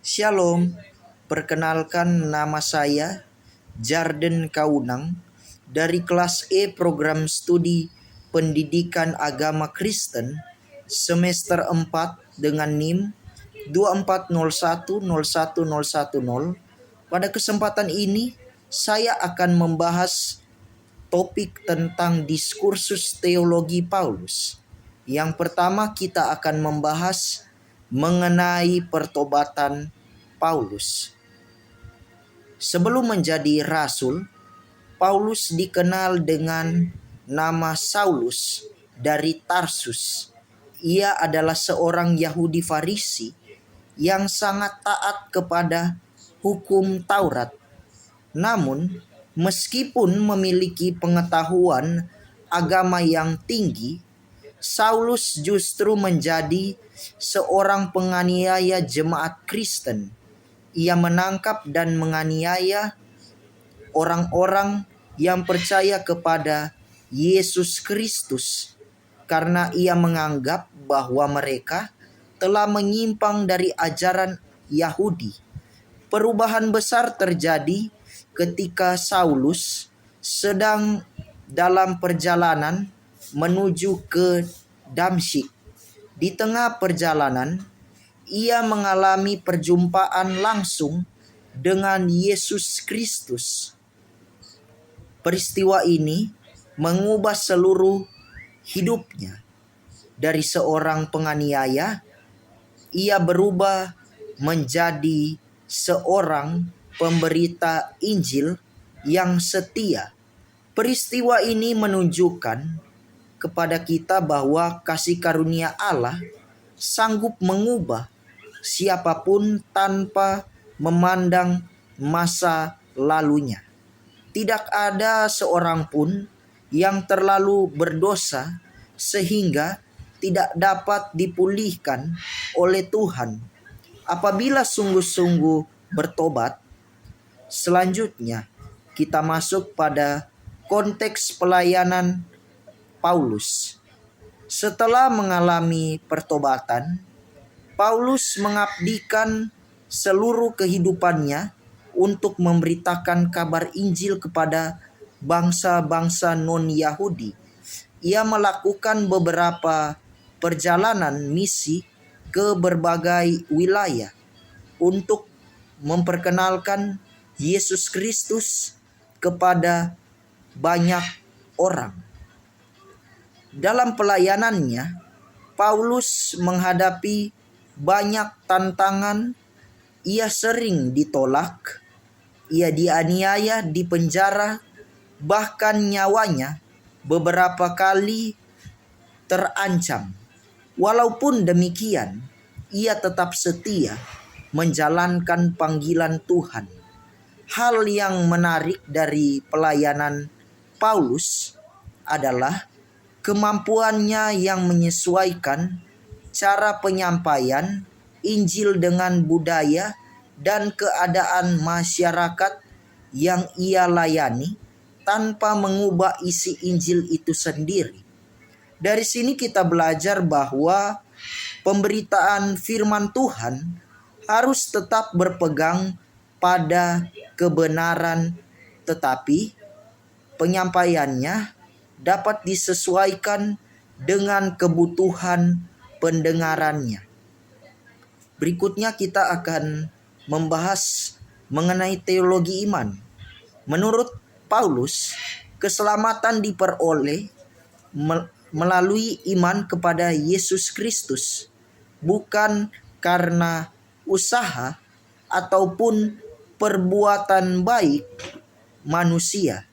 Shalom, perkenalkan nama saya Jarden Kaunang dari kelas E program studi Pendidikan Agama Kristen semester 4 dengan NIM 240101010. Pada kesempatan ini saya akan membahas topik tentang diskursus teologi Paulus. Yang pertama kita akan membahas mengenai pertobatan Paulus. Sebelum menjadi rasul, Paulus dikenal dengan nama Saulus dari Tarsus. Ia adalah seorang Yahudi Farisi yang sangat taat kepada hukum Taurat. Namun, meskipun memiliki pengetahuan agama yang tinggi, Saulus justru menjadi seorang penganiaya jemaat Kristen. Ia menangkap dan menganiaya orang-orang yang percaya kepada Yesus Kristus karena ia menganggap bahwa mereka telah menyimpang dari ajaran Yahudi. Perubahan besar terjadi ketika Saulus sedang dalam perjalanan menuju ke Damsyik. Di tengah perjalanan, ia mengalami perjumpaan langsung dengan Yesus Kristus. Peristiwa ini mengubah seluruh hidupnya. Dari seorang penganiaya, ia berubah menjadi seorang pemberita Injil yang setia. Peristiwa ini menunjukkan kepada kita bahwa kasih karunia Allah sanggup mengubah siapapun tanpa memandang masa lalunya. Tidak ada seorang pun yang terlalu berdosa sehingga tidak dapat dipulihkan oleh Tuhan apabila sungguh-sungguh bertobat. Selanjutnya, kita masuk pada konteks pelayanan Paulus. Setelah mengalami pertobatan, Paulus mengabdikan seluruh kehidupannya untuk memberitakan kabar Injil kepada bangsa-bangsa non-Yahudi. Ia melakukan beberapa perjalanan misi ke berbagai wilayah untuk memperkenalkan Yesus Kristus kepada banyak orang. Dalam pelayanannya, Paulus menghadapi banyak tantangan. Ia sering ditolak, ia dianiaya, dipenjara, bahkan nyawanya beberapa kali terancam. Walaupun demikian, ia tetap setia menjalankan panggilan Tuhan. Hal yang menarik dari pelayanan Paulus adalah kemampuannya yang menyesuaikan cara penyampaian Injil dengan budaya dan keadaan masyarakat yang ia layani tanpa mengubah isi Injil itu sendiri. Dari sini kita belajar bahwa pemberitaan firman Tuhan harus tetap berpegang pada kebenaran, tetapi penyampaiannya dapat disesuaikan dengan kebutuhan pendengarannya. Berikutnya kita akan membahas mengenai teologi iman. Menurut Paulus, keselamatan diperoleh melalui iman kepada Yesus Kristus, bukan karena usaha ataupun perbuatan baik manusia.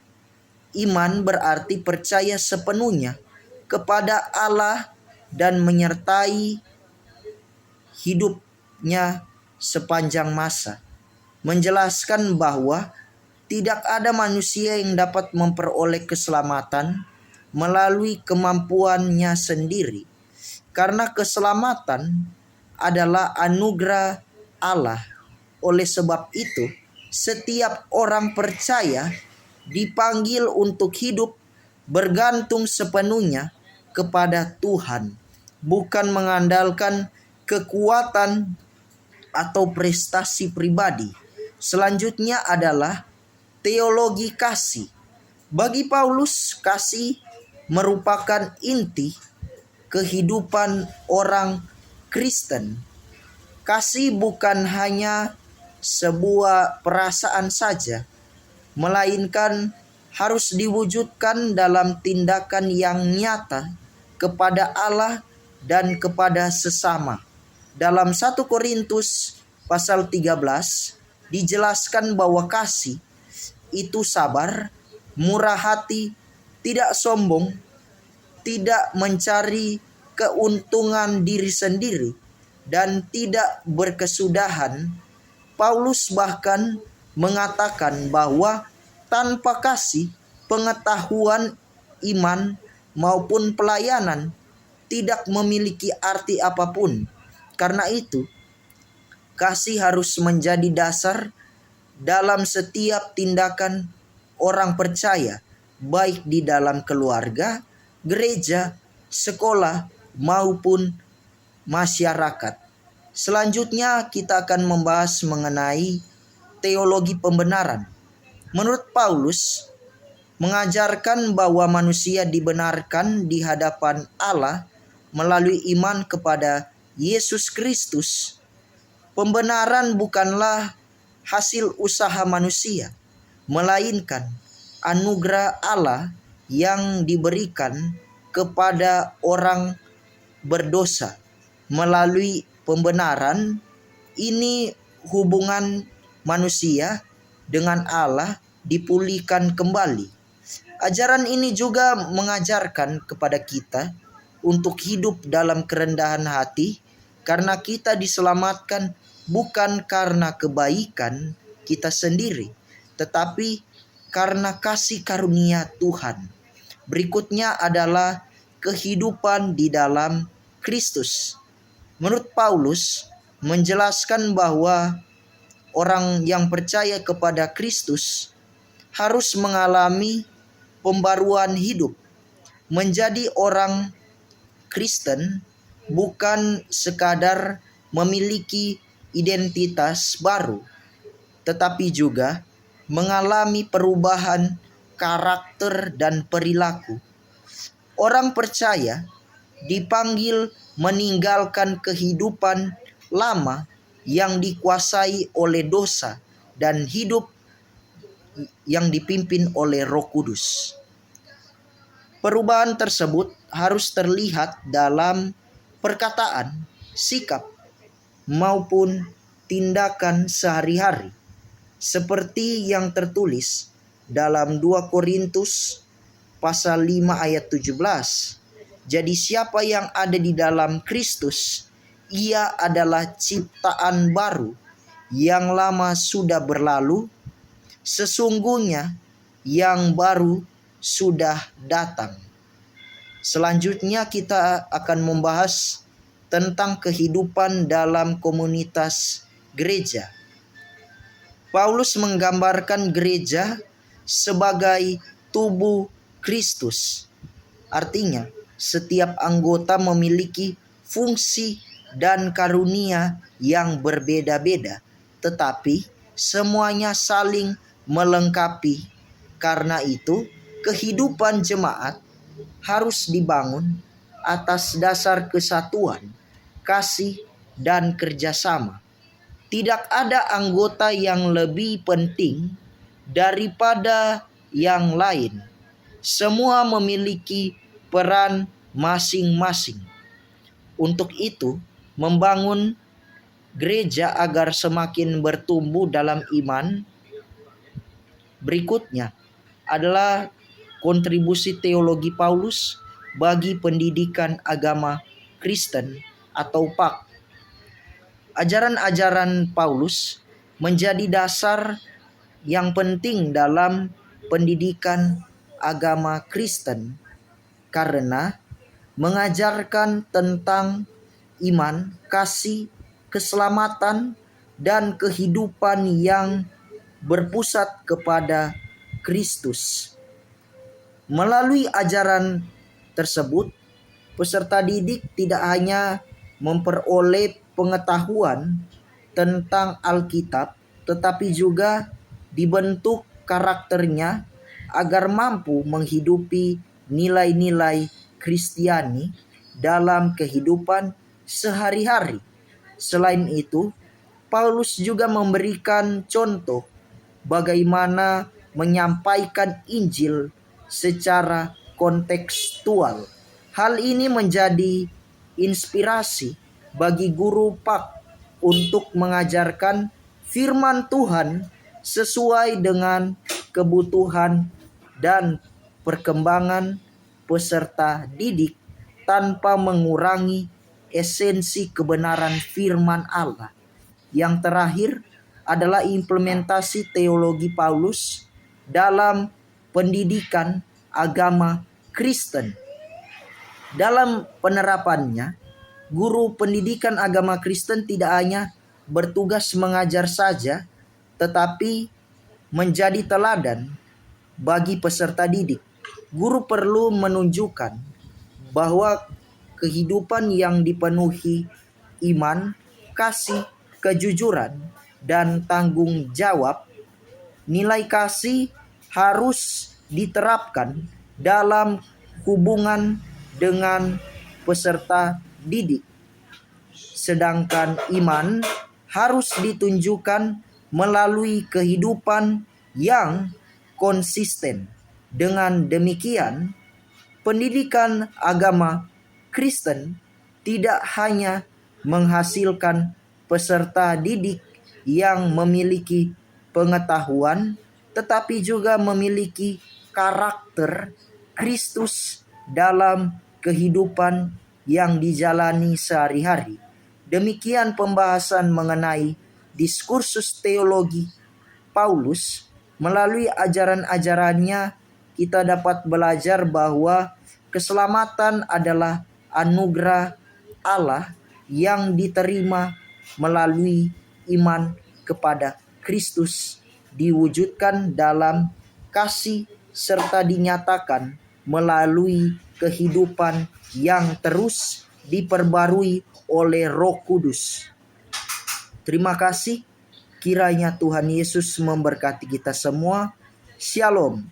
Iman berarti percaya sepenuhnya kepada Allah dan menyertai hidupnya sepanjang masa. Menjelaskan bahwa tidak ada manusia yang dapat memperoleh keselamatan melalui kemampuannya sendiri. Karena keselamatan adalah anugerah Allah. Oleh sebab itu, setiap orang percaya dipanggil untuk hidup bergantung sepenuhnya kepada Tuhan, bukan mengandalkan kekuatan atau prestasi pribadi. Selanjutnya adalah teologi kasih. Bagi Paulus, kasih merupakan inti kehidupan orang Kristen. Kasih bukan hanya sebuah perasaan saja, melainkan harus diwujudkan dalam tindakan yang nyata kepada Allah dan kepada sesama. Dalam 1 Korintus pasal 13 dijelaskan bahwa kasih itu sabar, murah hati, tidak sombong, tidak mencari keuntungan diri sendiri, dan tidak berkesudahan. Paulus bahkan mengatakan bahwa tanpa kasih, pengetahuan, iman, maupun pelayanan tidak memiliki arti apapun. Karena itu, kasih harus menjadi dasar dalam setiap tindakan orang percaya, baik di dalam keluarga, gereja, sekolah, maupun masyarakat. Selanjutnya kita akan membahas mengenai teologi pembenaran. Menurut Paulus, mengajarkan bahwa manusia dibenarkan di hadapan Allah melalui iman kepada Yesus Kristus. Pembenaran bukanlah hasil usaha manusia, melainkan anugerah Allah yang diberikan kepada orang berdosa. Melalui pembenaran ini, hubungan manusia dengan Allah dipulihkan kembali. Ajaran ini juga mengajarkan kepada kita untuk hidup dalam kerendahan hati, karena kita diselamatkan bukan karena kebaikan kita sendiri, tetapi karena kasih karunia Tuhan. Berikutnya adalah kehidupan di dalam Kristus. Menurut Paulus, menjelaskan bahwa orang yang percaya kepada Kristus harus mengalami pembaruan hidup. Menjadi orang Kristen bukan sekadar memiliki identitas baru, tetapi juga mengalami perubahan karakter dan perilaku. Orang percaya dipanggil meninggalkan kehidupan lama yang dikuasai oleh dosa dan hidup yang dipimpin oleh Roh Kudus. Perubahan tersebut harus terlihat dalam perkataan, sikap, maupun tindakan sehari-hari, seperti yang tertulis dalam 2 Korintus pasal 5 ayat 17. Jadi siapa yang ada di dalam Kristus, ia adalah ciptaan baru, yang lama sudah berlalu, sesungguhnya yang baru sudah datang. Selanjutnya kita akan membahas tentang kehidupan dalam komunitas gereja. Paulus menggambarkan gereja sebagai tubuh Kristus. Artinya, setiap anggota memiliki fungsi dan karunia yang berbeda-beda, tetapi semuanya saling melengkapi. Karena itu, kehidupan jemaat harus dibangun atas dasar kesatuan, kasih, dan kerjasama. Tidak ada anggota yang lebih penting daripada yang lain. Semua memiliki peran masing-masing. Untuk itu, membangun gereja agar semakin bertumbuh dalam iman. Berikutnya adalah kontribusi teologi Paulus bagi pendidikan agama Kristen atau PAK. Ajaran-ajaran Paulus menjadi dasar yang penting dalam pendidikan agama Kristen karena mengajarkan tentang iman, kasih, keselamatan, dan kehidupan yang berpusat kepada Kristus. Melalui ajaran tersebut, peserta didik tidak hanya memperoleh pengetahuan, tentang Alkitab, tetapi juga dibentuk karakternya agar mampu menghidupi nilai-nilai Kristiani dalam kehidupan sehari-hari. Selain itu, Paulus juga memberikan contoh bagaimana menyampaikan Injil secara kontekstual. Hal ini menjadi inspirasi bagi guru PAK untuk mengajarkan firman Tuhan sesuai dengan kebutuhan dan perkembangan peserta didik tanpa mengurangi esensi kebenaran firman Allah. Yang terakhir adalah implementasi teologi Paulus dalam pendidikan agama Kristen. Dalam penerapannya, guru pendidikan agama Kristen tidak hanya bertugas mengajar saja, tetapi menjadi teladan bagi peserta didik. Guru perlu menunjukkan bahwa kehidupan yang dipenuhi iman, kasih, kejujuran, dan tanggung jawab. Nilai kasih harus diterapkan dalam hubungan dengan peserta didik. Sedangkan iman harus ditunjukkan melalui kehidupan yang konsisten. Dengan demikian, pendidikan agama Kristen tidak hanya menghasilkan peserta didik yang memiliki pengetahuan, tetapi juga memiliki karakter Kristus dalam kehidupan yang dijalani sehari-hari. Demikian pembahasan mengenai diskursus teologi Paulus. Melalui ajaran-ajarannya kita dapat belajar bahwa keselamatan adalah anugerah Allah yang diterima melalui iman kepada Kristus, diwujudkan dalam kasih serta dinyatakan melalui kehidupan yang terus diperbarui oleh Roh Kudus. Terima kasih. Kiranya Tuhan Yesus memberkati kita semua. Shalom.